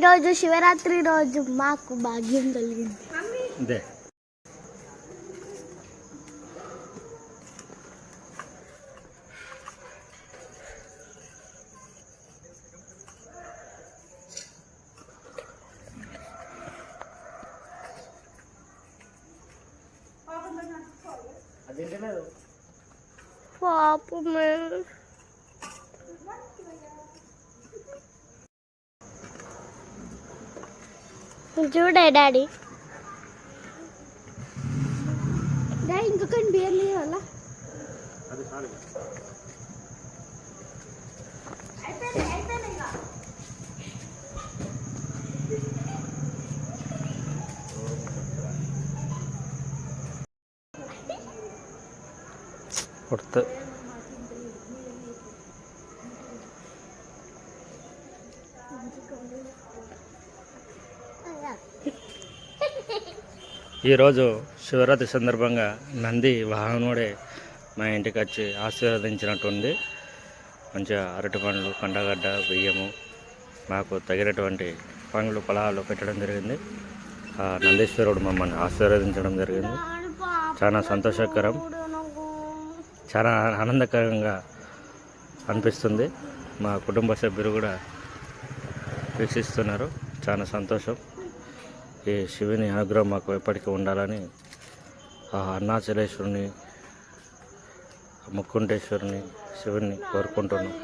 ఈరోజు శివరాత్రి రోజు మాకు భాగ్యం కలిగింది. పాపమే చూడే డాడీ ఇంకొకటి బియర్ లేవాల కొడుతు ఈరోజు శివరాత్రి సందర్భంగా నంది వాహనుడే మా ఇంటికి వచ్చి ఆశీర్వదించినట్టుంది. మంచిగా అరటి పండ్లు, కండగడ్డ, బియ్యము మాకు తగినటువంటి పండ్లు ఫలాలు పెట్టడం జరిగింది. నందీశ్వరుడు మమ్మల్ని ఆశీర్వదించడం జరిగింది. చాలా సంతోషకరం, చాలా ఆనందకరంగా అనిపిస్తుంది. మా కుటుంబ సభ్యులు కూడా వీక్షిస్తున్నారు. చాలా సంతోషం. ఈ శివుని అనుగ్రహం మాకు ఎప్పటికీ ఉండాలని అరుణాచలేశ్వరుని, ముక్కుంటేశ్వరుని, శివుని కోరుకుంటున్నాం.